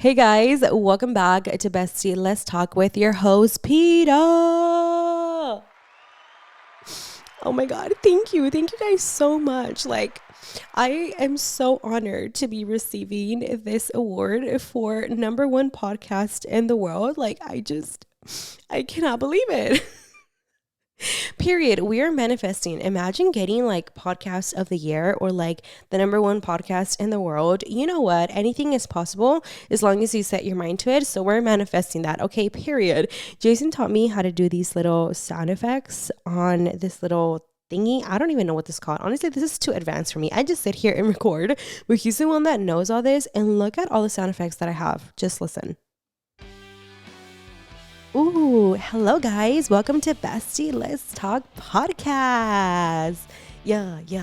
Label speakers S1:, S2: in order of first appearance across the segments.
S1: Hey guys, welcome back to Bestie. Let's talk with your host, Pita. Oh my God, thank you. Thank you guys so much. I am so honored to be receiving this award for number one podcast in the world. I cannot believe it. Period. We are manifesting. Imagine getting like podcast of the year or like the number one podcast in the world. You know what? Anything is possible as long as you set your mind to it. So we're manifesting that. Okay, period. Jason taught me how to do these little sound effects on this little thingy. I don't even know what this is called. Honestly, this is too advanced for me. I just sit here and record, but he's the one that knows all this. And look at all the sound effects that I have. Just listen. Ooh, hello guys. Welcome to Bestie Let's Talk podcast. Yeah. You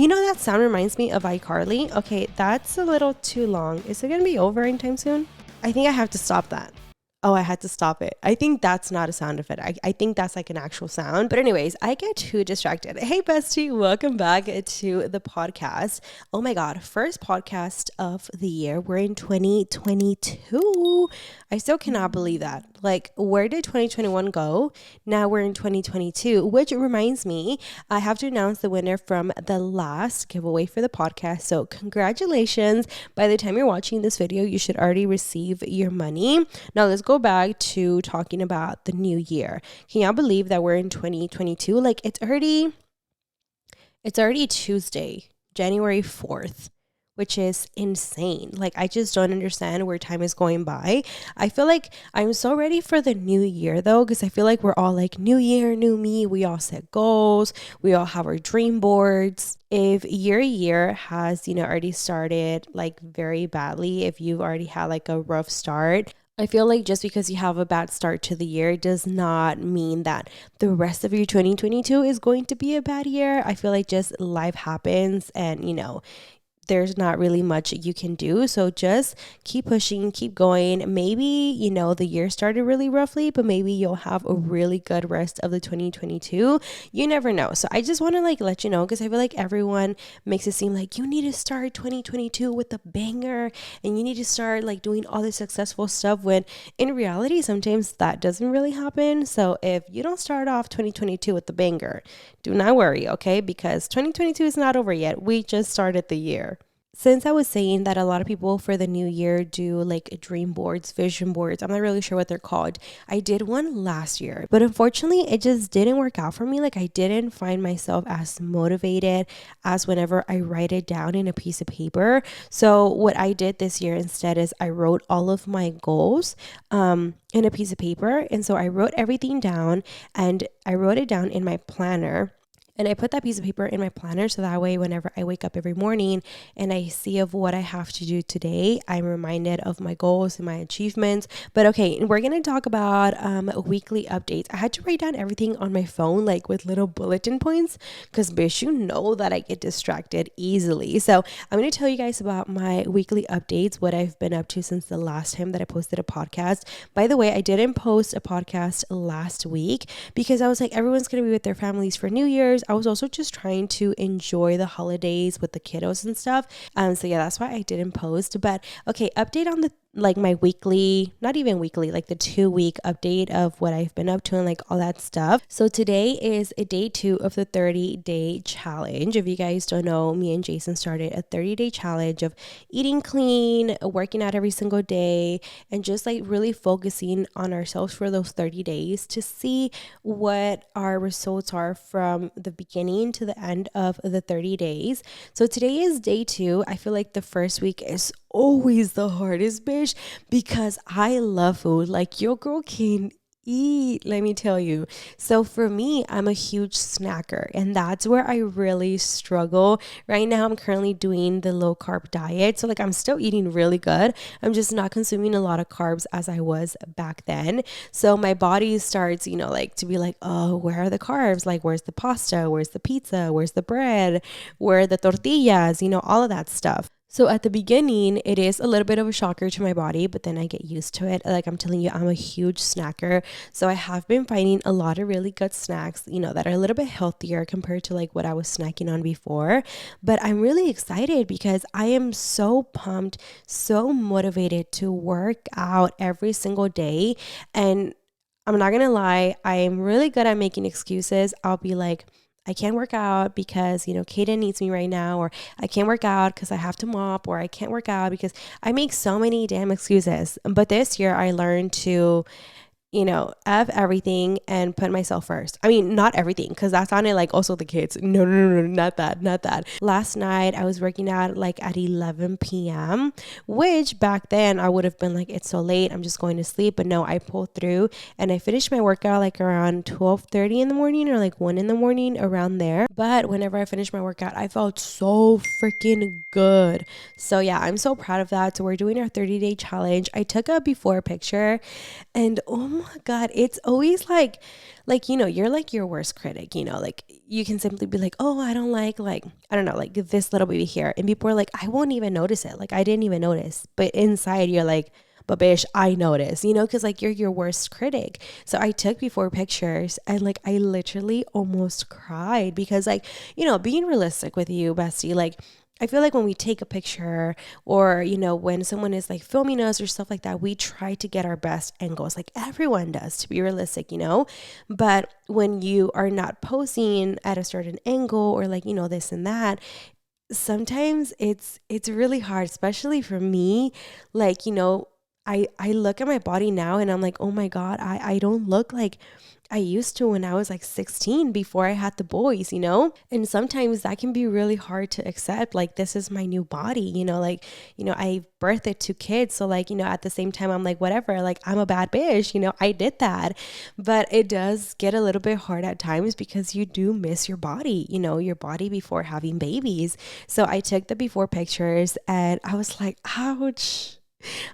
S1: know that sound reminds me of iCarly? Okay, that's a little too long. Is it going to be over anytime soon? I think I have to stop that. Oh, I had to stop it. I think that's not a sound effect. I think that's like an actual sound. But anyways, I get too distracted. Hey, bestie, welcome back to the podcast. Oh my God, first podcast of the year. We're in 2022. I still cannot believe that. Like, where did 2021 go? Now we're in 2022, which reminds me, I have to announce the winner from the last giveaway for the podcast. So congratulations. By the time you're watching this video, you should already receive your money. Now let's go back to talking about the new year. Can y'all believe that we're in 2022? Like it's already Tuesday, January 4th. Which is insane. Like, I just don't understand where time is going by. I feel like I'm so ready for the new year, though, because I feel like we're all like, new year, new me. We all set goals. We all have our dream boards. If your year has, already started like very badly, if you've already had like a rough start, I feel like just because you have a bad start to the year does not mean that the rest of your 2022 is going to be a bad year. I feel like just life happens and, there's not really much you can do. So just keep pushing, keep going. Maybe, the year started really roughly, but maybe you'll have a really good rest of the 2022. You never know. So I just want to let you know, because I feel like everyone makes it seem like you need to start 2022 with a banger and you need to start like doing all this successful stuff, when in reality, sometimes that doesn't really happen. So if you don't start off 2022 with the banger, do not worry, okay? Because 2022 is not over yet. We just started the year. Since I was saying that a lot of people for the new year do like dream boards, vision boards, I'm not really sure what they're called. I did one last year, but unfortunately it just didn't work out for me. Like I didn't find myself as motivated as whenever I write it down in a piece of paper. So what I did this year instead is I wrote all of my goals in a piece of paper. And so I wrote everything down, and I wrote it down in my planner. And I put that piece of paper in my planner so that way whenever I wake up every morning and I see of what I have to do today, I'm reminded of my goals and my achievements. But okay, we're going to talk about weekly updates. I had to write down everything on my phone, like with little bulletin points, because bitch, you know that I get distracted easily. So I'm going to tell you guys about my weekly updates, what I've been up to since the last time that I posted a podcast. By the way, I didn't post a podcast last week because I was like, everyone's going to be with their families for New Year's. I was also just trying to enjoy the holidays with the kiddos and stuff. So yeah, that's why I didn't post. But okay, update on the my weekly, not even weekly, like the 2-week update of what I've been up to and like all that stuff. So today is day 2 of the 30-day challenge. If you guys don't know, me and Jason started a 30-day challenge of eating clean, working out every single day, and just like really focusing on ourselves for those 30 days to see what our results are from the beginning to the end of the 30 days. So today is day 2. I feel like the first week is always the hardest, bitch, because I love food. Like your girl can eat, let me tell you. So for me, I'm a huge snacker, and that's where I really struggle. Right now, I'm currently doing the low carb diet. So like I'm still eating really good. I'm just not consuming a lot of carbs as I was back then. So my body starts, to be like, oh, where are the carbs? Like, where's the pasta? Where's the pizza? Where's the bread? Where are the tortillas? All of that stuff. So at the beginning, it is a little bit of a shocker to my body, but then I get used to it. Like I'm telling you, I'm a huge snacker. So I have been finding a lot of really good snacks, that are a little bit healthier compared to like what I was snacking on before. But I'm really excited because I am so pumped, so motivated to work out every single day. And I'm not gonna lie, I am really good at making excuses. I'll be like, I can't work out because, Kaden needs me right now, or I can't work out because I have to mop, or I can't work out because I make so many damn excuses. But this year I learned to F everything and put myself first. I mean, not everything, because that sounded like also the kids. No, no, no, no, not that, not that. Last night, I was working out like at 11 p.m., which back then I would have been like, it's so late, I'm just going to sleep. But no, I pulled through and I finished my workout like around 12:30 in the morning or like 1 in the morning, around there. But whenever I finished my workout, I felt so freaking good. So yeah, I'm so proud of that. So we're doing our 30-day challenge. I took a before picture and oh my God, it's always you're like your worst critic, like you can simply be like, oh, I don't like, I don't know, like this little baby here. And people are like, I won't even notice it. Like, I didn't even notice. But inside you're like, but bitch, I notice, because like you're your worst critic. So I took before pictures and like I literally almost cried because like, being realistic with you, bestie, like I feel like when we take a picture or, when someone is like filming us or stuff like that, we try to get our best angles, like everyone does, to be realistic, But when you are not posing at a certain angle or like, this and that, sometimes it's really hard, especially for me. Like, I look at my body now and I'm like, oh my God, I don't look like I used to when I was like 16 before I had the boys, And sometimes that can be really hard to accept. Like, this is my new body, like, I birthed 2 kids. So like, at the same time, I'm like, whatever, like I'm a bad bitch, I did that. But it does get a little bit hard at times because you do miss your body, your body before having babies. So I took the before pictures and I was like, ouch.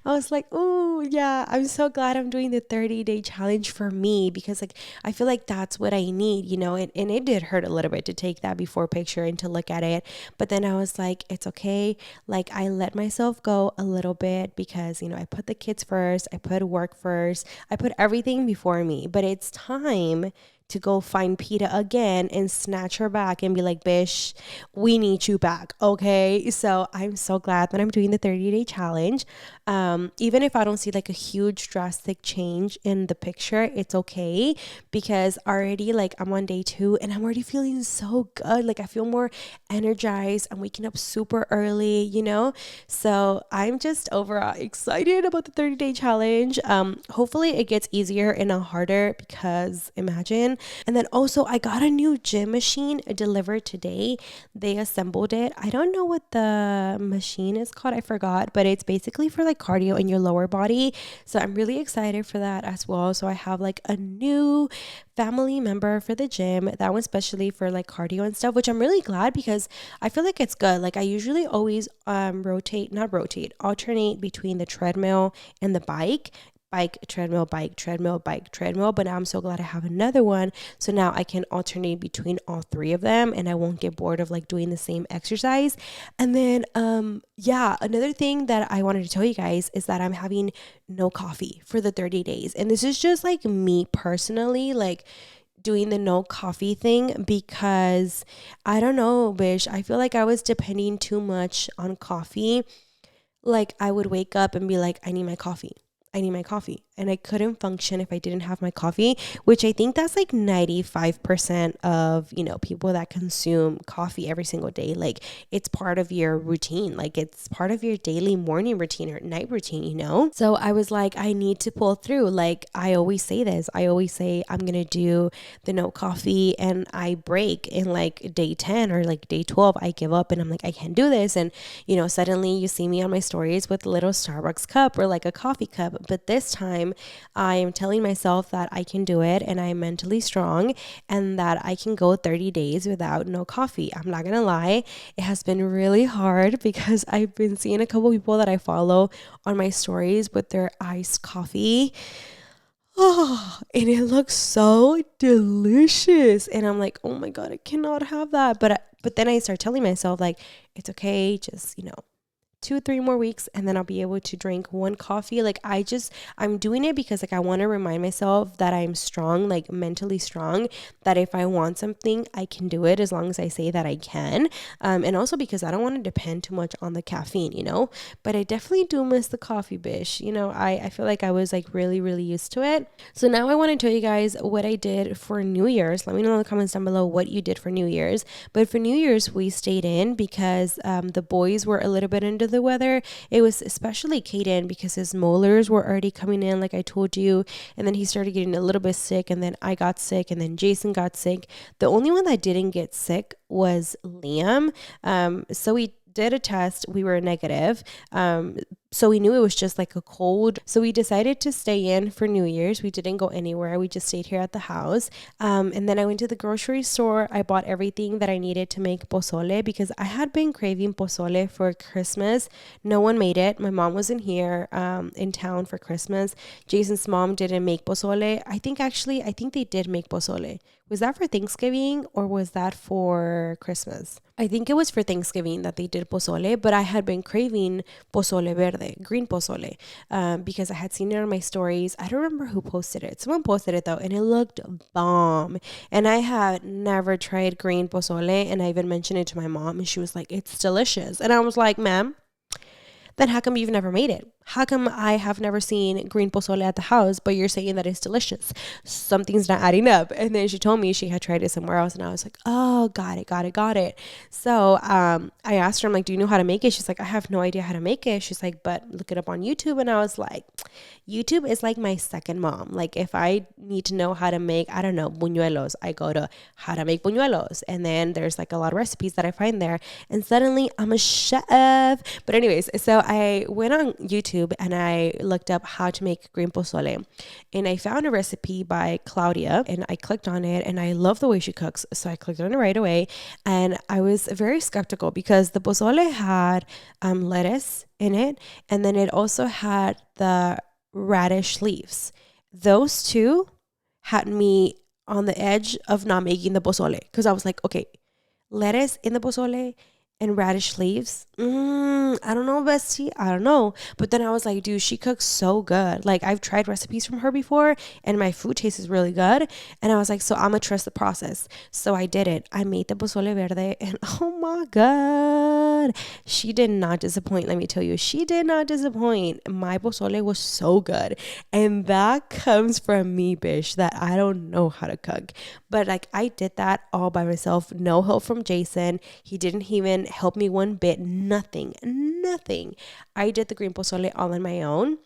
S1: I was like, oh, yeah, I'm so glad I'm doing the 30-day challenge for me because, like, I feel like that's what I need, and it did hurt a little bit to take that before picture and to look at it. But then I was like, it's okay. Like, I let myself go a little bit because, I put the kids first, I put work first, I put everything before me. But it's time to go find Pita again and snatch her back and be like, bish, we need you back. Okay. So I'm so glad that I'm doing the 30-day challenge. Even if I don't see like a huge drastic change in the picture, it's okay because already like I'm on day 2 and I'm already feeling so good. Like I feel more energized. I'm waking up super early, So I'm just overall excited about the 30-day challenge. Hopefully it gets easier and not harder because imagine. And then also I got a new gym machine delivered today. They assembled it. I don't know what the machine is called. I forgot, but it's basically for like cardio in your lower body. So I'm really excited for that as well. So I have like a new family member for the gym, that one especially for like cardio and stuff, which I'm really glad because I feel like it's good. Like I usually always alternate between the treadmill and the bike, treadmill, bike, treadmill, bike, treadmill. But now I'm so glad I have another one. So now I can alternate between all 3 of them and I won't get bored of like doing the same exercise. And then, yeah, another thing that I wanted to tell you guys is that I'm having no coffee for the 30 days. And this is just like me personally, like doing the no coffee thing because I don't know, bitch. I feel like I was depending too much on coffee. Like I would wake up and be like, I need my coffee. I need my coffee. And I couldn't function if I didn't have my coffee, which I think that's like 95% of, people that consume coffee every single day. Like it's part of your routine. Like it's part of your daily morning routine or night routine. So I was like, I need to pull through. Like I always say this. I always say I'm going to do the no coffee and I break in like day 10 or like day 12. I give up and I'm like, I can't do this. And, suddenly you see me on my stories with a little Starbucks cup or like a coffee cup. But this time I am telling myself that I can do it and I'm mentally strong and that I can go 30 days without no coffee. I'm not going to lie. It has been really hard because I've been seeing a couple people that I follow on my stories with their iced coffee. Oh, and it looks so delicious. And I'm like, oh my God, I cannot have that. But then I start telling myself like, it's okay. Just, 2-3 more weeks, and then I'll be able to drink one coffee. Like I'm doing it because like I want to remind myself that I'm strong, like mentally strong, that if I want something, I can do it as long as I say that I can. And also because I don't want to depend too much on the caffeine, but I definitely do miss the coffee, bish. I feel like I was like really, really used to it. So now I want to tell you guys what I did for New Year's. Let me know in the comments down below what you did for New Year's. But for New Year's, we stayed in because the boys were a little bit under the weather. It was especially Caden because his molars were already coming in, like I told you. And then he started getting a little bit sick, and then I got sick, and then Jason got sick. The only one that didn't get sick was Liam. So we did a test. We were negative. So we knew it was just like a cold. So we decided to stay in for New Year's. We didn't go anywhere. We just stayed here at the house. And then I went to the grocery store. I bought everything that I needed to make pozole because I had been craving pozole for Christmas. No one made it. My mom wasn't here in town for Christmas. Jason's mom didn't make pozole. I think they did make pozole. Was that for Thanksgiving or was that for Christmas? I think it was for Thanksgiving that they did pozole, but I had been craving pozole verde, green pozole, because I had seen it on my stories. I don't remember who posted it. Someone posted it though, and it looked bomb. And I had never tried green pozole, and I even mentioned it to my mom, and she was like, "It's delicious." And I was like, "Ma'am, then how come you've never made it? How come I have never seen green pozole at the house, but you're saying that it's delicious? Something's not adding up." And then she told me she had tried it somewhere else, and I was like, "Oh, got it." So I asked her, I'm like, "Do you know how to make it?" She's like, "I have no idea how to make it." She's like, "But look it up on YouTube." And I was like, YouTube is like my second mom. Like if I need to know how to make, I don't know, buñuelos, I go to how to make buñuelos. And then there's like a lot of recipes that I find there. And suddenly I'm a chef. But anyways, so I went on YouTube and I looked up how to make green pozole. And I found a recipe by Claudia and I clicked on it and I love the way she cooks. So I clicked on it right away. And I was very skeptical because the pozole had lettuce in it. And then it also had the radish leaves. Those two had me on the edge of not making the pozole because I was like, okay, lettuce in the pozole and radish leaves. I don't know, Bestie. I don't know. But then I was like, dude, she cooks so good. Like I've tried recipes from her before and my food tastes really good. And I was like, so I'm gonna trust the process. So I did it. I made the pozole verde and oh my God, she did not disappoint. Let me tell you, she did not disappoint. My pozole was so good. And that comes from me, bish, that I don't know how to cook. But like I did that all by myself. No help from Jason. He didn't even help me one bit. Nothing. I did the green pozole all on my own.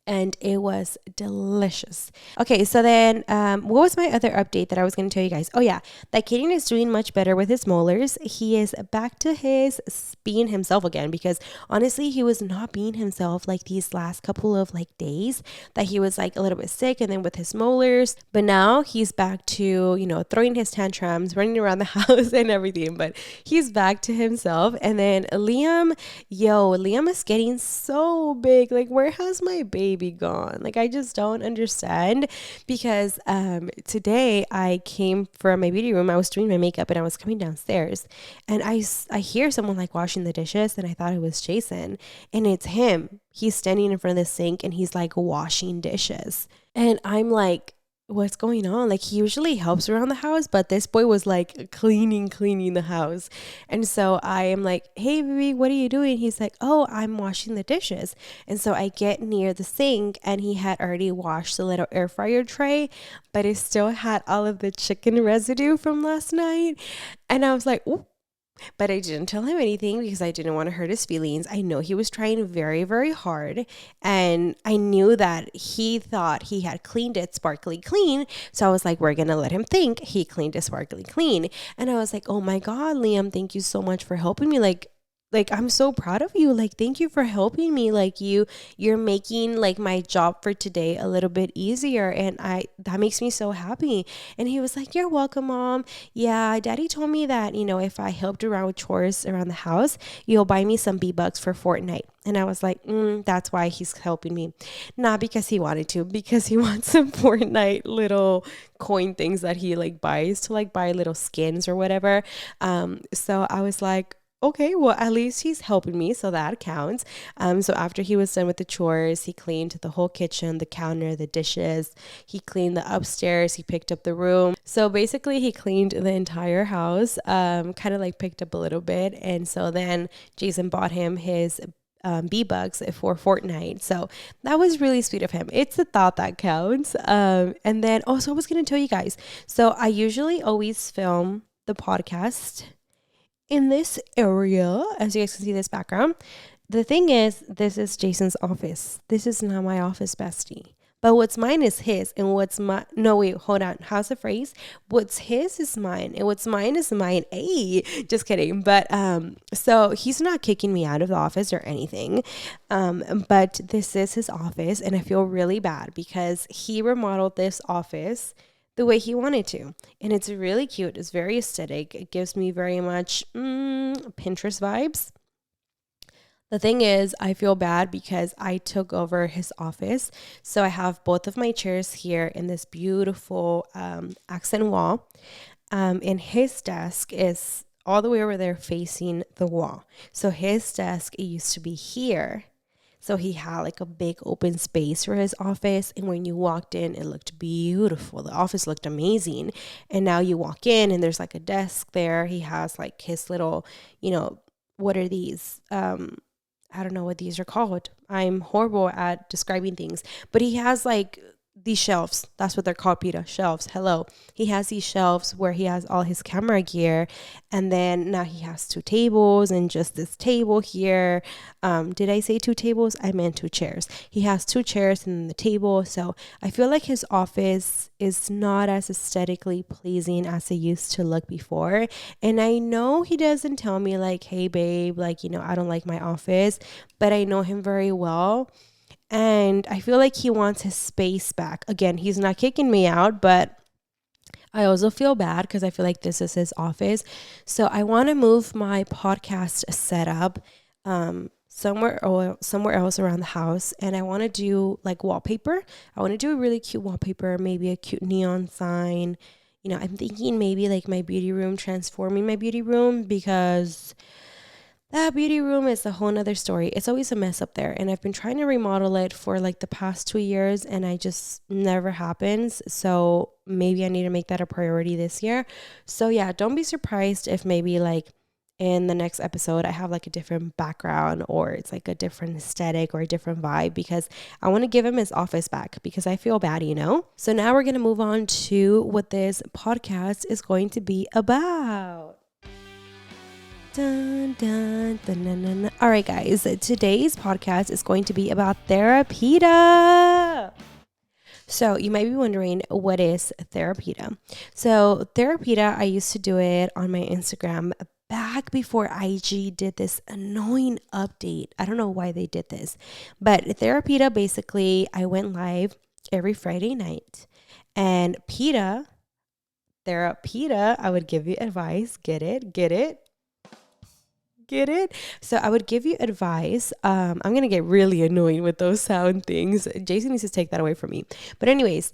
S1: And it was delicious. Okay, so then what was my other update that I was going to tell you guys? Oh yeah, that Kaden is doing much better with his molars. He is back to his being himself again because honestly, he was not being himself like these last couple of like days that he was like a little bit sick and then with his molars. But now he's back to, throwing his tantrums, running around the house and everything. But he's back to himself. And then Liam is getting so big. Like, where has my baby gone? Like I just don't understand because today I came from my beauty room. I was doing my makeup and I was coming downstairs and I hear someone like washing the dishes and I thought it was Jason and it's him. He's standing in front of the sink and he's like washing dishes and I'm like, what's going on? Like he usually helps around the house, but this boy was like cleaning the house. And so I am like, "Hey baby, what are you doing?" He's like, "Oh, I'm washing the dishes." And so I get near the sink and he had already washed the little air fryer tray, but it still had all of the chicken residue from last night. And I was like, "Ooh." But I didn't tell him anything because I didn't want to hurt his feelings. I know he was trying very, very hard. And I knew that he thought he had cleaned it sparkly clean. So I was like, we're going to let him think he cleaned it sparkly clean. And I was like, oh my God, Liam, thank you so much for helping me. Like I'm so proud of you. Like, thank you for helping me. Like you're making like my job for today a little bit easier. And that makes me so happy. And he was like, "You're welcome, Mom. Yeah, Daddy told me that, if I helped around with chores around the house, you'll buy me some V-Bucks for Fortnite." And I was like, that's why he's helping me. Not because he wanted to, because he wants some Fortnite little coin things that he like buys to like buy little skins or whatever. So I was like, okay, well, at least he's helping me, so that counts. So after he was done with the chores, he cleaned the whole kitchen, the counter, the dishes. He cleaned the upstairs. He picked up the room. So basically, he cleaned the entire house. Kind of like picked up a little bit, and so then Jason bought him his B-Bucks for Fortnite. So that was really sweet of him. It's the thought that counts. And then also I was going to tell you guys. So I usually always film the podcast in this area, as you guys can see this background. The thing is, this is Jason's office. This is not my office, bestie. But what's mine is his, and what's my no wait, hold on. How's the phrase? What's his is mine, and what's mine is mine. Hey, just kidding. But so he's not kicking me out of the office or anything. But this is his office, and I feel really bad because he remodeled this office the way he wanted to. And it's really cute. It's very aesthetic. It gives me very much Pinterest vibes. The thing is, I feel bad because I took over his office. So I have both of my chairs here in this beautiful accent wall. And his desk is all the way over there facing the wall. So his desk, it used to be here. So he had like a big open space for his office. And when you walked in, it looked beautiful. The office looked amazing. And now you walk in and there's like a desk there. He has like his little, what are these? I don't know what these are called. I'm horrible at describing things, but he has like these shelves. That's what they're called, Pita. Shelves. Hello. He has these shelves where he has all his camera gear. And then now he has 2 tables and just this table here. Did I say 2 tables? I meant 2 chairs. He has 2 chairs and the table. So I feel like his office is not as aesthetically pleasing as it used to look before. And I know he doesn't tell me like, hey, babe, like, I don't like my office, but I know him very well. And I feel like he wants his space back. Again, he's not kicking me out, but I also feel bad because I feel like this is his office. So I want to move my podcast setup somewhere else around the house. And I want to do like wallpaper. I want to do a really cute wallpaper, maybe a cute neon sign. I'm thinking maybe like my beauty room, transforming my beauty room, because that beauty room is a whole nother story. It's always a mess up there. And I've been trying to remodel it for like the past 2 years and I just never happens. So maybe I need to make that a priority this year. So yeah, don't be surprised if maybe like in the next episode I have like a different background or it's like a different aesthetic or a different vibe, because I want to give him his office back because I feel bad, So now we're going to move on to what this podcast is going to be about. Dun, dun, dun, dun, dun, dun. All right, guys, today's podcast is going to be about Therapita. So you might be wondering, what is Therapita? So Therapita, I used to do it on my Instagram back before IG did this annoying update. I don't know why they did this, but Therapita, basically, I went live every Friday night, and Therapita, I would give you advice. Get it? So I would give you advice. I'm going to get really annoying with those sound things. Jason needs to take that away from me. But anyways,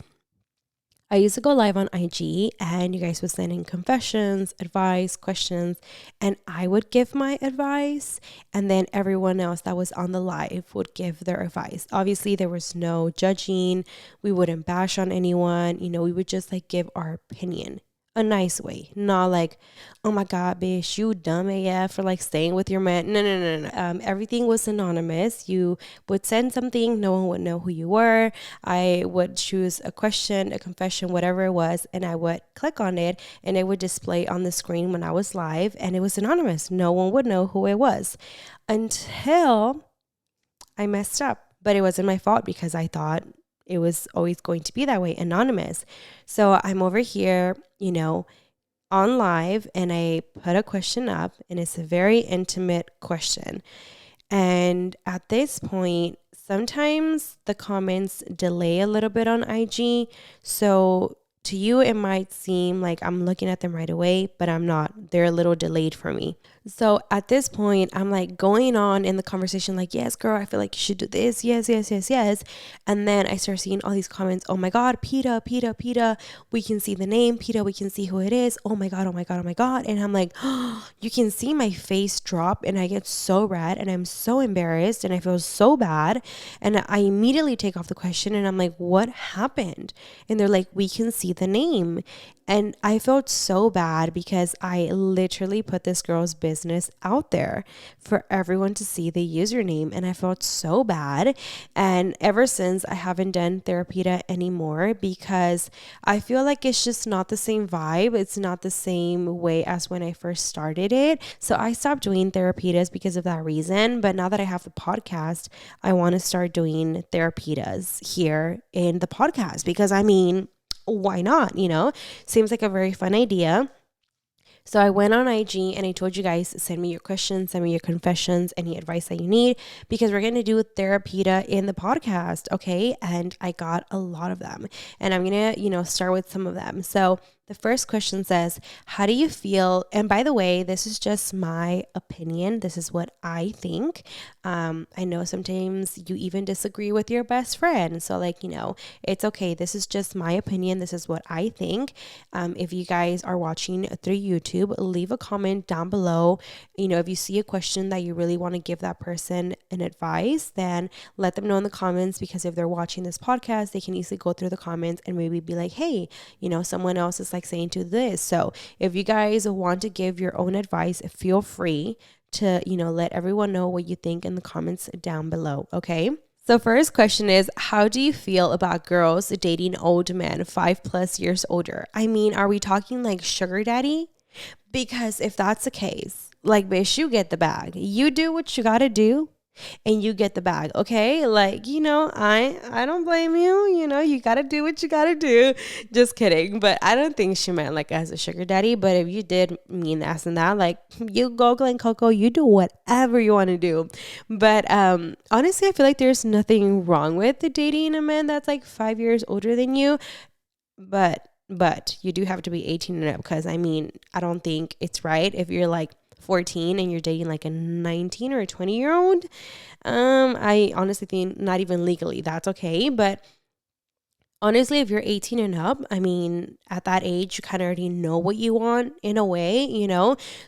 S1: I used to go live on IG and you guys would send in confessions, advice, questions, and I would give my advice. And then everyone else that was on the live would give their advice. Obviously, there was no judging. We wouldn't bash on anyone. We would just like give our opinion. A nice way, not like, oh my God, bitch, you dumb AF for like staying with your man. No. Everything was anonymous. You would send something, no one would know who you were. I would choose a question, a confession, whatever it was, and I would click on it and it would display on the screen when I was live, and it was anonymous. No one would know who it was until I messed up. But it wasn't my fault because I thought it was always going to be that way, anonymous. So I'm over here, on live, and I put a question up, and it's a very intimate question. And at this point, sometimes the comments delay a little bit on IG. So to you, it might seem like I'm looking at them right away, but I'm not. They're a little delayed for me. So at this point, I'm like going on in the conversation, like, yes, girl, I feel like you should do this. Yes, yes, yes, yes. And then I start seeing all these comments. Oh my God, Pita, Pita, Pita. We can see the name, Pita. We can see who it is. Oh my God, oh my God, oh my God. And I'm like, oh, you can see my face drop and I get so red and I'm so embarrassed and I feel so bad. And I immediately take off the question and I'm like, what happened? And they're like, we can see the name. And I felt so bad because I literally put this girl's business out there for everyone to see the username. And I felt so bad. And ever since, I haven't done Therapita anymore because I feel like it's just not the same vibe. It's not the same way as when I first started it. So I stopped doing Therapitas because of that reason. But now that I have the podcast, I want to start doing Therapitas here in the podcast because I mean, why not? Seems like a very fun idea. So I went on IG and I told you guys, send me your questions, send me your confessions, any advice that you need, because we're going to do Therapita in the podcast. Okay. And I got a lot of them and I'm going to, start with some of them. So the first question says, how do you feel? And by the way, this is just my opinion. This is what I think. I know sometimes you even disagree with your best friend. So it's okay. This is just my opinion. This is what I think. If you guys are watching through YouTube, leave a comment down below. If you see a question that you really want to give that person an advice, then let them know in the comments, because if they're watching this podcast, they can easily go through the comments and maybe be like, hey, someone else is like saying to this. So if you guys want to give your own advice, feel free to, let everyone know what you think in the comments down below. Okay. So first question is, how do you feel about girls dating old men 5+ years older? I mean, are we talking like sugar daddy? Because if that's the case, like, bitch, you get the bag. You do what you got to do and you get the bag. Okay. Like, I don't blame you. You got to do what you got to do. Just kidding. But I don't think she meant like as a sugar daddy. But if you did mean that and that, like, you go Glen Coco, you do whatever you want to do. But honestly, I feel like there's nothing wrong with dating a man that's like 5 years older than you. But you do have to be 18 and up, because I mean, I don't think it's right if you're like 14 and you're dating like a 19 or a 20-year-old. I honestly think not even legally that's okay. But honestly, if you're 18 and up, I mean, at that age, you kind of already know what you want in a way,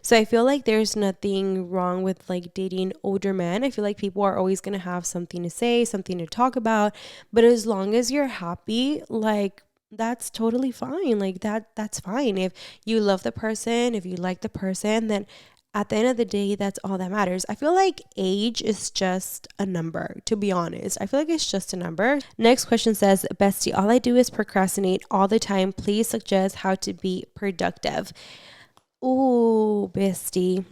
S1: So I feel like there's nothing wrong with like dating older men. I feel like people are always going to have something to say, something to talk about. But as long as you're happy, like, that's totally fine. Like that's fine. If you love the person, if you like the person, then at the end of the day, that's all that matters. I feel like age is just a number, to be honest. I feel like it's just a number. Next question says, Bestie, all I do is procrastinate all the time. Please suggest how to be productive. Ooh, Bestie.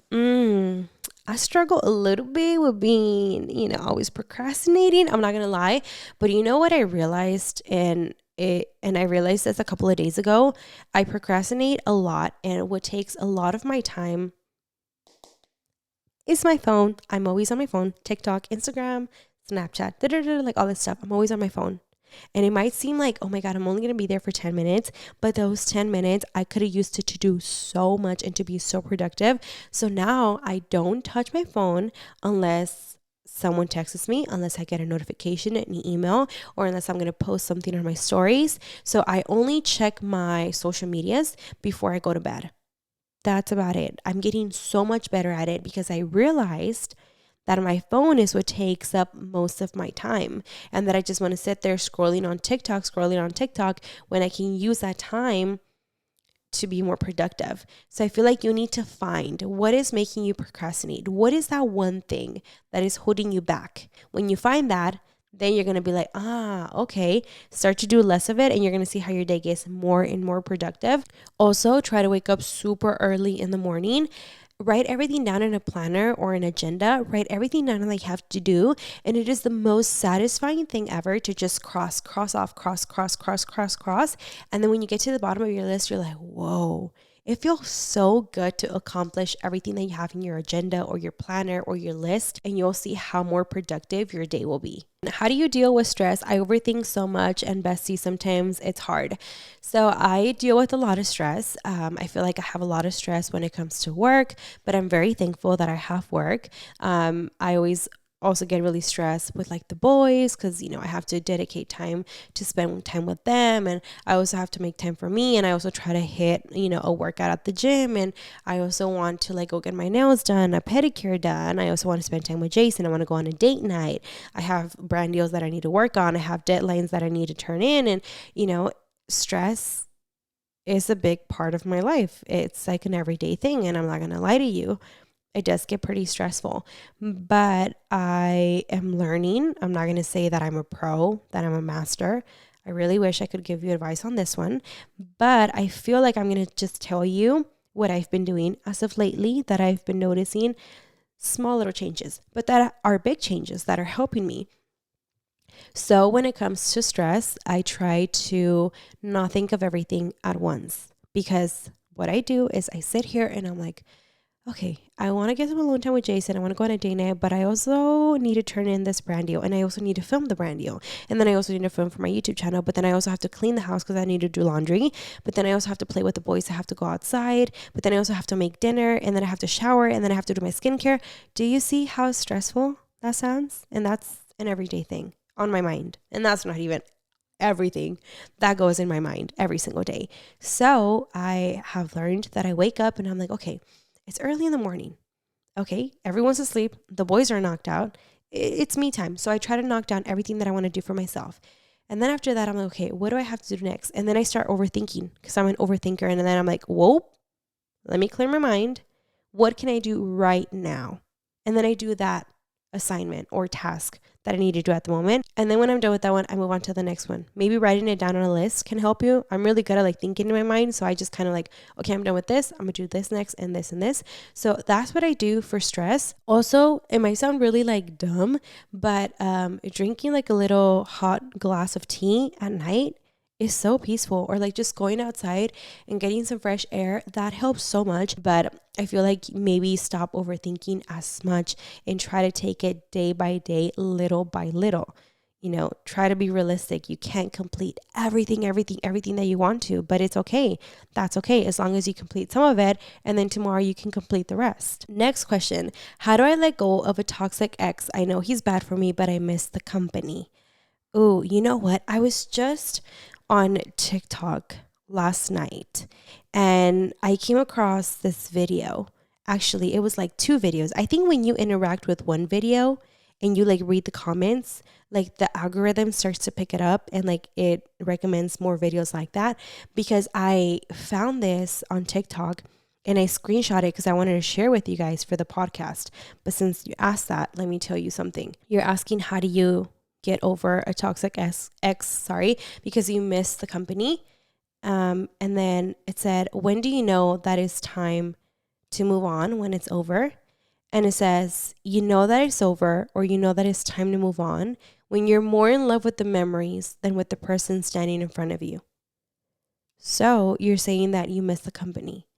S1: I struggle a little bit with being, always procrastinating. I'm not going to lie. But you know what I realized? And I realized this a couple of days ago. I procrastinate a lot, and what takes a lot of my time is my phone. I'm always on my phone. TikTok, Instagram, Snapchat, like all this stuff. I'm always on my phone. And it might seem like, oh my God, I'm only going to be there for 10 minutes. But those 10 minutes, I could have used it to do so much and to be so productive. So now I don't touch my phone unless someone texts me, unless I get a notification, an email, or unless I'm going to post something on my stories. So I only check my social medias before I go to bed. That's about it. I'm getting so much better at it because I realized that my phone is what takes up most of my time, and that I just want to sit there scrolling on TikTok when I can use that time to be more productive. So I feel like you need to find what is making you procrastinate. What is that one thing that is holding you back? When you find that, then you're going to be like, okay, start to do less of it, and you're going to see how your day gets more and more productive. Also, try to wake up super early in the morning. Write everything down in a planner or an agenda. Write everything down that you have to do. And it is the most satisfying thing ever to just cross off. And then when you get to the bottom of your list, you're like, whoa, It feels so good to accomplish everything that you have in your agenda or your planner or your list, and you'll see how more productive your day will be. How do you deal with stress? I overthink so much, and Bestie, sometimes it's hard. So I deal with a lot of stress. I feel like I have a lot of stress when it comes to work, but I'm very thankful that I have work. I always also get really stressed with like the boys because I have to dedicate time to spend time with them, and I also have to make time for me, and I also try to hit a workout at the gym, and I also want to like go get my nails done, a pedicure done. I also want to spend time with Jason. I want to go on a date night. I have brand deals that I need to work on. I have deadlines that I need to turn in, and stress is a big part of my life. It's like an everyday thing, and I'm not gonna lie to you, it does get pretty stressful, but I am learning. I'm not going to say that I'm a pro, that I'm a master. I really wish I could give you advice on this one, but I feel like I'm going to just tell you what I've been doing as of lately, that I've been noticing small little changes, but that are big changes that are helping me. So when it comes to stress, I try to not think of everything at once, because what I do is I sit here and I'm like, okay, I want to get some alone time with Jason. I want to go on a date night, but I also need to turn in this brand deal, and I also need to film the brand deal. And then I also need to film for my YouTube channel, but then I also have to clean the house because I need to do laundry. But then I also have to play with the boys. I have to go outside, but then I also have to make dinner, and then I have to shower, and then I have to do my skincare. Do you see how stressful that sounds? And that's an everyday thing on my mind. And that's not even everything that goes in my mind every single day. So I have learned that I wake up and I'm like, okay, it's early in the morning. Okay, everyone's asleep. The boys are knocked out. It's me time. So I try to knock down everything that I want to do for myself. And then after that, I'm like, okay, what do I have to do next? And then I start overthinking because I'm an overthinker. And then I'm like, whoa, let me clear my mind. What can I do right now? And then I do that assignment or task that I need to do at the moment. And then when I'm done with that one, I move on to the next one. Maybe writing it down on a list can help you. I'm really good at like thinking in my mind. So I just kind of like, okay, I'm done with this. I'm gonna do this next and this and this. So that's what I do for stress. Also, it might sound really like dumb, but drinking like a little hot glass of tea at night is so peaceful, or like just going outside and getting some fresh air. That helps so much. But I feel like maybe stop overthinking as much and try to take it day by day, little by little. Try to be realistic. You can't complete everything that you want to, but it's okay. That's okay, as long as you complete some of it, and then tomorrow you can complete the rest. Next question: how do I let go of a toxic ex? I know he's bad for me, but I miss the company. Oh, you know what? I was just on TikTok last night and I came across this video. Actually, it was like two videos. I think when you interact with one video and you like read the comments, like the algorithm starts to pick it up and like it recommends more videos like that, because I found this on TikTok and I screenshot it because I wanted to share with you guys for the podcast. But since you asked that, let me tell you something. You're asking, how do you get over a toxic ex, because you miss the company. And then it said, when do you know that it's time to move on, when it's over? And it says, you know that it's over, or you know that it's time to move on when you're more in love with the memories than with the person standing in front of you. So you're saying that you miss the company.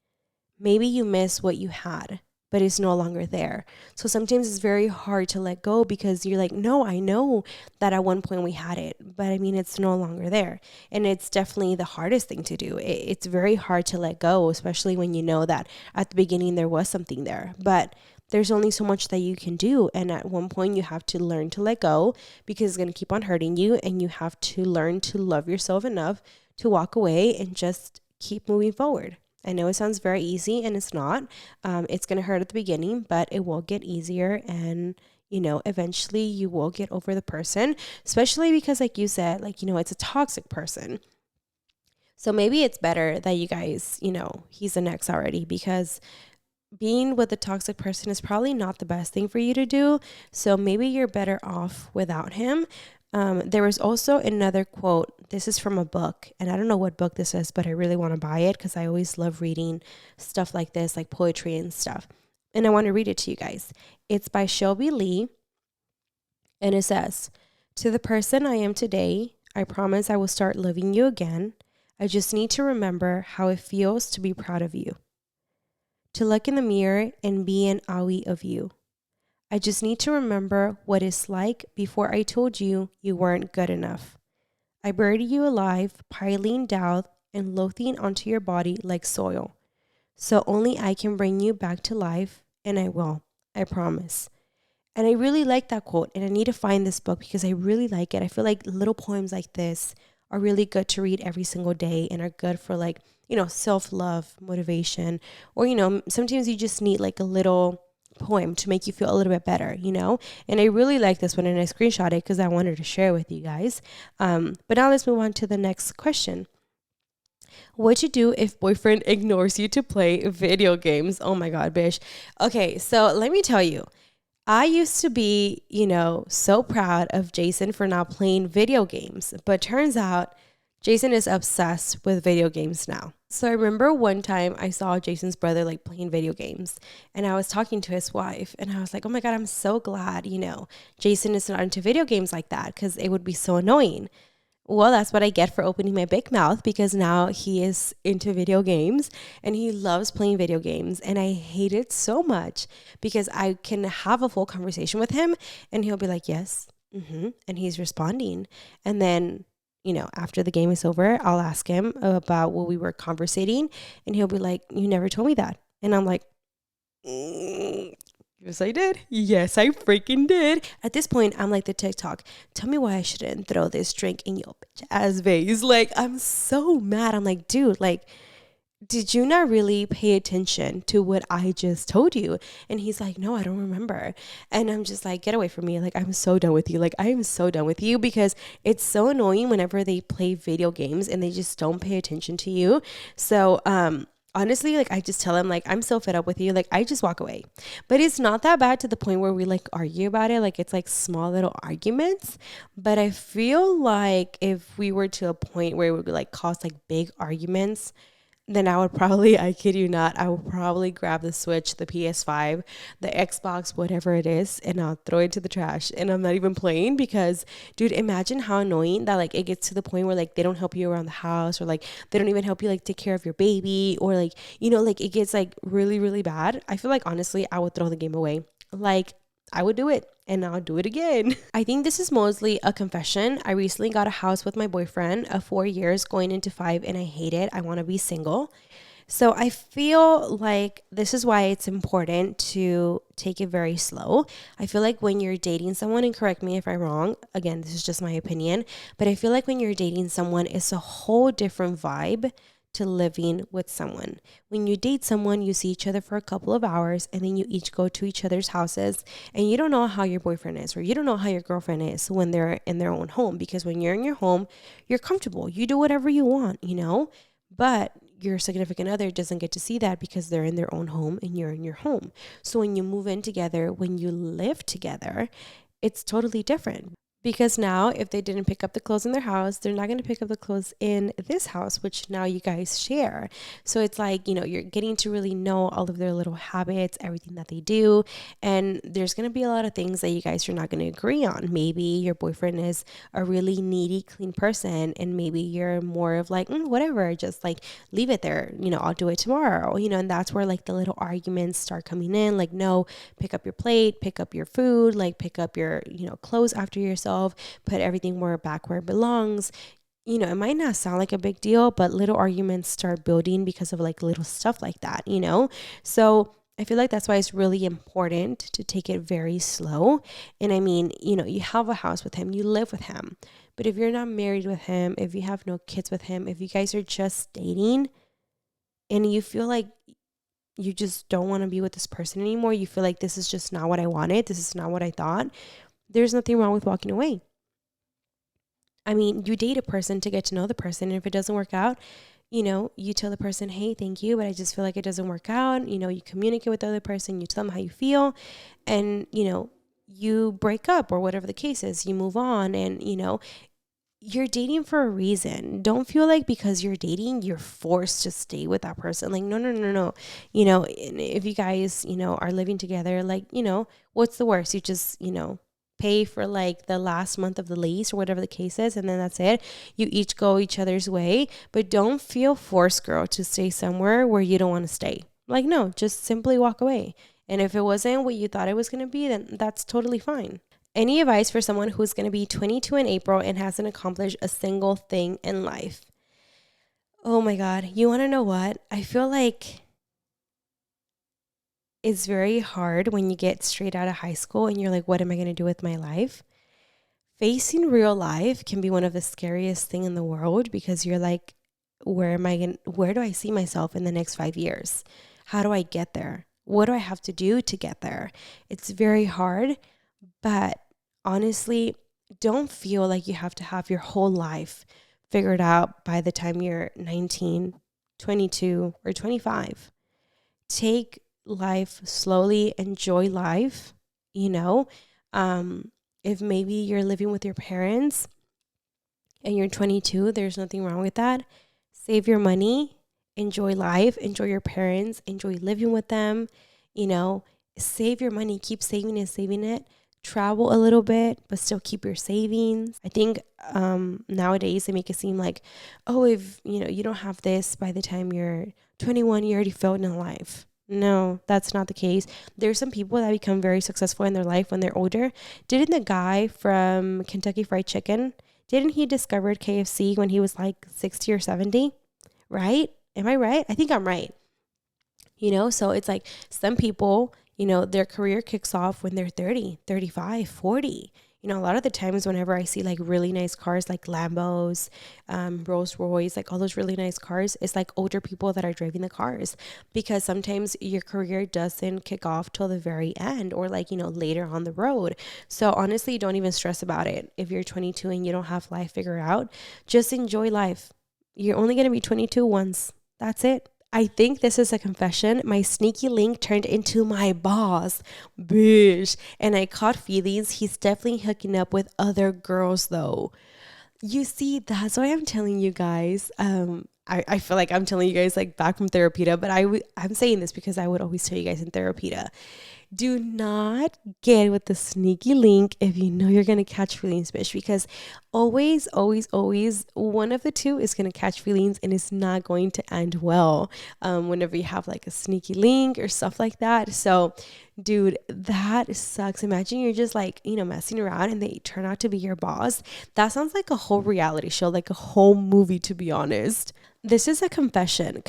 S1: Maybe you miss what you had, but it's no longer there. So sometimes it's very hard to let go because you're like, no, I know that at one point we had it, but I mean, it's no longer there. And it's definitely the hardest thing to do. It's very hard to let go, especially when you know that at the beginning there was something there, but there's only so much that you can do. And at one point you have to learn to let go because it's going to keep on hurting you. And you have to learn to love yourself enough to walk away and just keep moving forward. I know it sounds very easy and it's not. It's going to hurt at the beginning, but it will get easier. And, eventually you will get over the person, especially because like you said, like, it's a toxic person. So maybe it's better that you guys, he's an ex already, because being with a toxic person is probably not the best thing for you to do. So maybe you're better off without him. There was also another quote. This is from a book, and I don't know what book this is, but I really want to buy it because I always love reading stuff like this, like poetry and stuff. And I want to read it to you guys. It's by Shelby Lee, and it says, "To the person I am today, I promise I will start loving you again. I just need to remember how it feels to be proud of you, to look in the mirror and be an awe of you. I just need to remember what it's like before I told you you weren't good enough. I buried you alive, piling down and loathing onto your body like soil. So only I can bring you back to life, and I will. I promise. And I really like that quote, and I need to find this book because I really like it. I feel like little poems like this are really good to read every single day and are good for like, self-love, motivation, or, sometimes you just need like a little poem to make you feel a little bit better. And I really like this one, and I screenshot it because I wanted to share with you guys. But now let's move on to the next question. What you do if boyfriend ignores you to play video games? Oh my God, bitch. Okay, so let me tell you. I used to be, so proud of Jason for not playing video games, but turns out Jason is obsessed with video games now. So I remember one time I saw Jason's brother like playing video games, and I was talking to his wife, and I was like, oh my God, I'm so glad, Jason is not into video games like that, because it would be so annoying. Well, that's what I get for opening my big mouth, because now he is into video games and he loves playing video games. And I hate it so much because I can have a full conversation with him and he'll be like, yes, and he's responding. And then, after the game is over, I'll ask him about what we were conversating and he'll be like, you never told me that. And I'm like, yes, I did. Yes, I freaking did. At this point, I'm like the TikTok. Tell me why I shouldn't throw this drink in your bitch ass vase. Like, I'm so mad. I'm like, dude, like, did you not really pay attention to what I just told you? And he's like, no, I don't remember. And I'm just like, get away from me. Like, I'm so done with you. Like, I am so done with you, because it's so annoying whenever they play video games and they just don't pay attention to you. So, honestly, like, I just tell him, like, I'm so fed up with you. Like, I just walk away. But it's not that bad to the point where we like argue about it. Like, it's like small little arguments. But I feel like if we were to a point where it would like cause like big arguments, then I would probably, I kid you not, I would probably grab the Switch, the PS5, the Xbox, whatever it is, and I'll throw it to the trash. And I'm not even playing, because, dude, imagine how annoying that like it gets to the point where like they don't help you around the house, or like they don't even help you like take care of your baby, or like, like it gets like really, really bad. I feel like honestly, I would throw the game away. Like, I would do it, and I'll do it again. I think this is mostly a confession. I recently got a house with my boyfriend of 4 years going into 5, and I hate it. I want to be single. So I feel like this is why it's important to take it very slow. I feel like when you're dating someone, and correct me if I'm wrong, again, this is just my opinion, but I feel like when you're dating someone, it's a whole different vibe to living with someone. When you date someone, you see each other for a couple of hours, and then you each go to each other's houses, and you don't know how your boyfriend is, or you don't know how your girlfriend is when they're in their own home, because when you're in your home, you're comfortable. You do whatever you want, but your significant other doesn't get to see that because they're in their own home and you're in your home. So when you move in together, when you live together, it's totally different. Because now, if they didn't pick up the clothes in their house, they're not going to pick up the clothes in this house, which now you guys share. So it's like, you're getting to really know all of their little habits, everything that they do. And there's going to be a lot of things that you guys are not going to agree on. Maybe your boyfriend is a really needy, clean person, and maybe you're more of like, whatever, just like leave it there. I'll do it tomorrow, and that's where like the little arguments start coming in. Like, no, pick up your plate, pick up your food, like pick up your, clothes after yourself. Put everything back where it belongs. It might not sound like a big deal, but little arguments start building because of like little stuff like that, So I feel like that's why it's really important to take it very slow. And I mean, you have a house with him, you live with him. But if you're not married with him, if you have no kids with him, if you guys are just dating and you feel like you just don't want to be with this person anymore, you feel like this is just not what I wanted, this is not what I thought, there's nothing wrong with walking away. I mean, you date a person to get to know the person. And if it doesn't work out, you tell the person, hey, thank you, but I just feel like it doesn't work out. You communicate with the other person, you tell them how you feel, and, you break up, or whatever the case is, you move on, and, you're dating for a reason. Don't feel like because you're dating, you're forced to stay with that person. Like, no, no, no, no. If you guys, are living together, like, what's the worst? You just, pay for like the last month of the lease or whatever the case is, and then that's it. You each go each other's way, but don't feel forced, girl, to stay somewhere where you don't want to stay. Like, no, just simply walk away. And if it wasn't what you thought it was going to be, then that's totally fine. Any advice for someone who's going to be 22 in April and hasn't accomplished a single thing in life? Oh my God. You want to know what? I feel like it's very hard when you get straight out of high school and you're like, what am I going to do with my life? Facing real life can be one of the scariest thing in the world, because you're like, where do I see myself in the next 5 years? How do I get there? What do I have to do to get there? It's very hard, but honestly, don't feel like you have to have your whole life figured out by the time you're 19, 22, or 25. Take life slowly, enjoy life, you know. If maybe you're living with your parents and you're 22, there's nothing wrong with that. Save your money, enjoy life, enjoy your parents, enjoy living with them, you know. Save your money, keep saving and saving it. Travel a little bit, but still keep your savings. I think nowadays they make it seem like, oh, if you don't have this by the time you're 21, you already failed in life. No, that's not the case. There's some people that become very successful in their life when they're older. Didn't the guy from Kentucky Fried Chicken, didn't he discover KFC when he was like 60 or 70? Right? Am I right? I think I'm right. So it's like some people, their career kicks off when they're 30, 35, 40. A lot of the times whenever I see like really nice cars like Lambos, Rolls Royce, like all those really nice cars, it's like older people that are driving the cars, because sometimes your career doesn't kick off till the very end, or like, later on the road. So honestly, don't even stress about it. If you're 22 and you don't have life figured out, just enjoy life. You're only going to be 22 once. That's it. I think this is a confession. My sneaky link turned into my boss, bitch. And I caught feelings. He's definitely hooking up with other girls, though. You see, that's why I'm telling you guys. I feel like I'm telling you guys like back from Therapita, but I'm saying this because I would always tell you guys in Therapita. Do not get with the sneaky link if you know you're going to catch feelings, bitch, because always, always, always one of the two is going to catch feelings, and it's not going to end well whenever you have like a sneaky link or stuff like that. So, dude, that sucks. Imagine you're just like, messing around and they turn out to be your boss. That sounds like a whole reality show, like a whole movie, to be honest. This is a confession.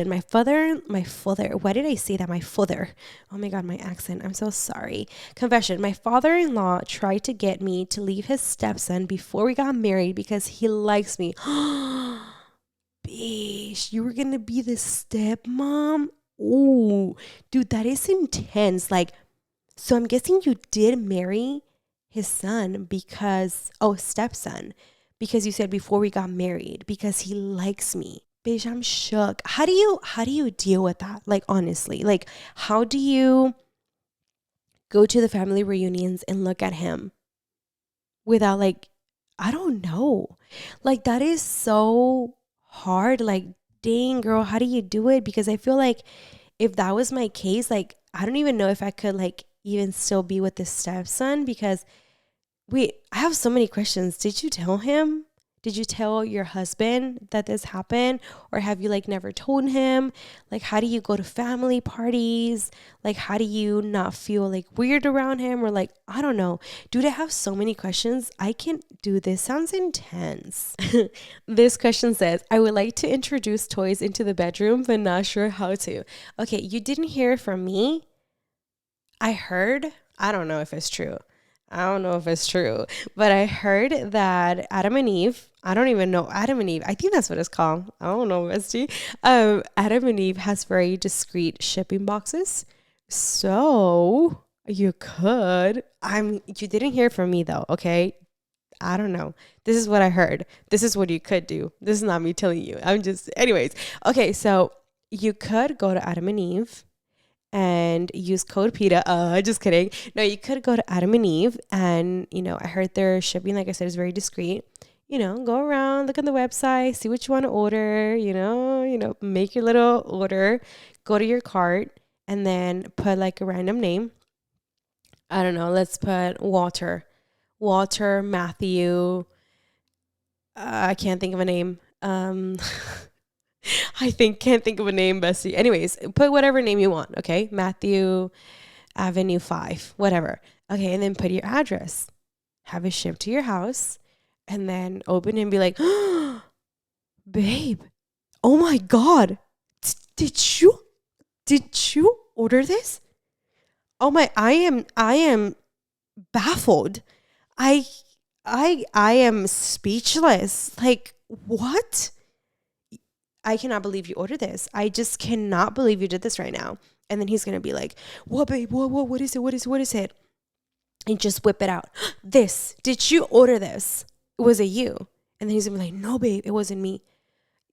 S1: My father, why did I say that? My father. Oh my God, my accent. I'm so sorry. Confession. My father-in-law tried to get me to leave his stepson before we got married because he likes me. Bitch, you were going to be the stepmom? Ooh, dude, that is intense. Like, so I'm guessing you did marry his son stepson, because you said before we got married because he likes me. Bitch, I'm shook. How do you deal with that? Like, honestly, like, how do you go to the family reunions and look at him without, like, I don't know. Like, that is so hard. Like, dang, girl, how do you do it? Because I feel like if that was my case, like, I don't even know if I could, like, even still be with the stepson, because wait, I have so many questions. Did you tell him? Did you tell your husband that this happened? Or have you like never told him? Like, how do you go to family parties? Like, how do you not feel like weird around him? Or like, I don't know. Dude, I have so many questions. I can't do this. Sounds intense. This question says, I would like to introduce toys into the bedroom, but not sure how to. Okay, you didn't hear from me. I heard, I don't know if it's true. But I heard that Adam and Eve, I don't even know, Adam and Eve, I think that's what it's called. I don't know, Bestie. Adam and Eve has very discreet shipping boxes. So you didn't hear from me though, okay? I don't know. This is what I heard. This is what you could do. This is not me telling you. Anyways. Okay, so you could go to Adam and Eve and use code Pita. Just kidding. No, you could go to Adam and Eve, and I heard their shipping, like I said, is very discreet. Go around, look on the website, see what you want to order, make your little order, go to your cart, and then put like a random name. I don't know, let's put Walter. Walter, Matthew. I can't think of a name. Can't think of a name, Bestie. Anyways, put whatever name you want. Okay, Matthew Avenue 5, whatever. Okay, and then put your address. Have it shipped to your house, and then open it and be like, babe, oh my god, did you order this? Oh my, I am baffled. I I am speechless. Like, what? I cannot believe you ordered this. I just cannot believe you did this right now. And then he's gonna be like, what, babe? What is it? What is it? And just whip it out. This, did you order this? Was it you? And then he's gonna be like, no, babe, it wasn't me.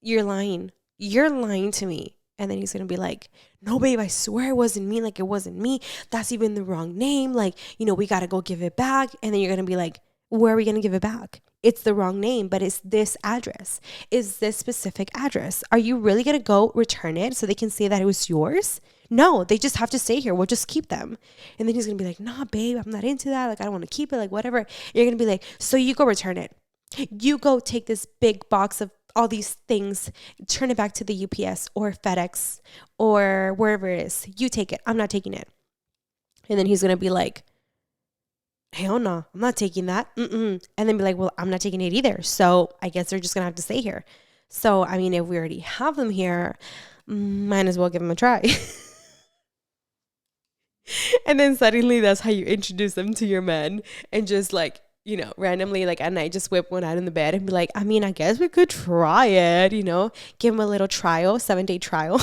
S1: You're lying. You're lying to me. And then he's gonna be like, no, babe, I swear it wasn't me. Like, it wasn't me. That's even the wrong name. Like, we gotta go give it back. And then you're gonna be like, where are we gonna give it back? It's the wrong name, but it's this address. Is this specific address? Are you really gonna go return it so they can say that it was yours? No, they just have to stay here. We'll just keep them. And then he's gonna be like, nah, babe, I'm not into that. Like, I don't wanna keep it, like, whatever. And you're gonna be like, so you go return it. You go take this big box of all these things, turn it back to the UPS or FedEx or wherever it is. You take it. I'm not taking it. And then he's going to be like, hell no, I'm not taking that. And then be like, well, I'm not taking it either. So I guess they're just going to have to stay here. So, I mean, if we already have them here, might as well give them a try. And then suddenly that's how you introduce them to your man, and just like, randomly, like at night, just whip one out in the bed and be like, I mean, I guess we could try it, give him a little trial, 7-day trial.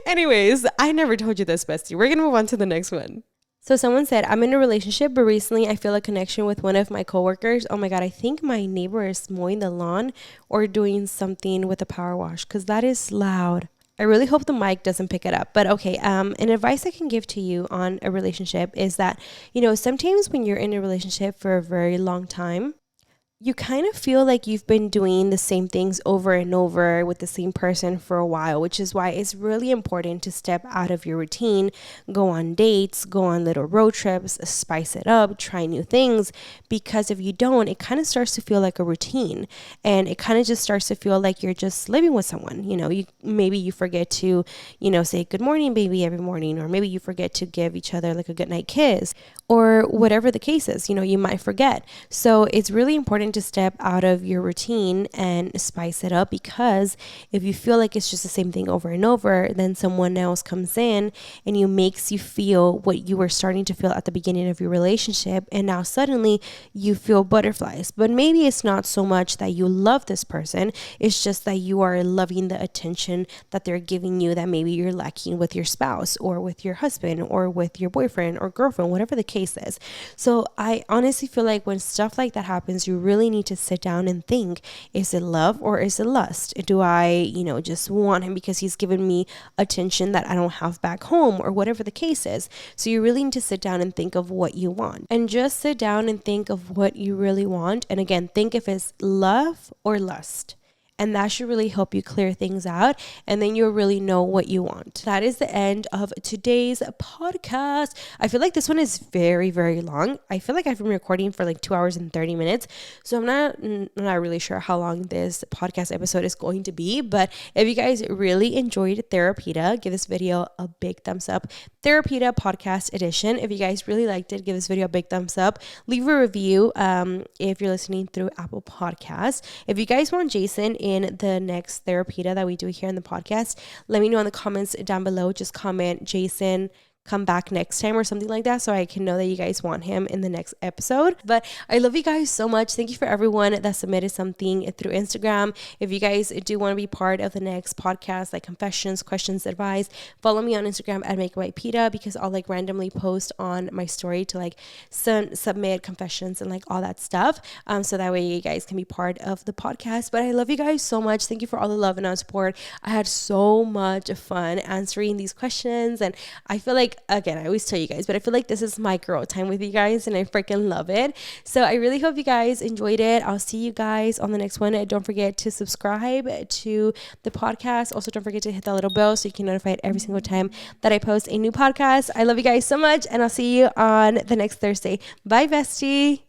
S1: Anyways, I never told you this, Bestie. We're going to move on to the next one. So someone said, I'm in a relationship, but recently I feel a connection with one of my coworkers. Oh my God, I think my neighbor is mowing the lawn or doing something with a power wash, because that is loud. I really hope the mic doesn't pick it up. But okay, an advice I can give to you on a relationship is that, sometimes when you're in a relationship for a very long time, you kind of feel like you've been doing the same things over and over with the same person for a while, which is why it's really important to step out of your routine, go on dates, go on little road trips, spice it up, try new things. Because if you don't, it kind of starts to feel like a routine, and it kind of just starts to feel like you're just living with someone. Maybe you forget to, say good morning, baby, every morning, or maybe you forget to give each other like a good night kiss, or whatever the case is. You might forget. So it's really important to step out of your routine and spice it up, because if you feel like it's just the same thing over and over, then someone else comes in and makes you feel what you were starting to feel at the beginning of your relationship, and now suddenly you feel butterflies. But maybe it's not so much that you love this person, it's just that you are loving the attention that they're giving you that maybe you're lacking with your spouse or with your husband or with your boyfriend or girlfriend, whatever the case is. So I honestly feel like when stuff like that happens, you really need to sit down and think, is it love or is it lust? Do I, just want him because he's given me attention that I don't have back home, or whatever the case is? So you really need to sit down and think of what you want, and just sit down and think of what you really want. And again, think if it's love or lust. And that should really help you clear things out. And then you'll really know what you want. That is the end of today's podcast. I feel like this one is very, very long. I feel like I've been recording for like 2 hours and 30 minutes. So I'm not really sure how long this podcast episode is going to be. But if you guys really enjoyed Therapita, give this video a big thumbs up. Therapita podcast edition. If you guys really liked it, give this video a big thumbs up. Leave a review if you're listening through Apple Podcasts. If you guys want Jason in the next Therapita that we do here in the podcast, let me know in the comments down below. Just comment, Jason, come back next time or something like that, so I can know that you guys want him in the next episode. But I love you guys so much. Thank you for everyone that submitted something through Instagram. If you guys do want to be part of the next podcast, like confessions, questions, advice, follow me on Instagram at Pita, because I'll like randomly post on my story to like submit confessions and like all that stuff, so that way you guys can be part of the podcast. But I love you guys so much. Thank you for all the love and support. I had so much fun answering these questions, and I feel like like, again, I always tell you guys, but I feel like this is my girl time with you guys, and I freaking love it. So I really hope you guys enjoyed it. I'll see you guys on the next one. Don't forget to subscribe to the podcast. Also, don't forget to hit that little bell so you can notified every single time that I post a new podcast. I love you guys so much, and I'll see you on the next Thursday. Bye, bestie.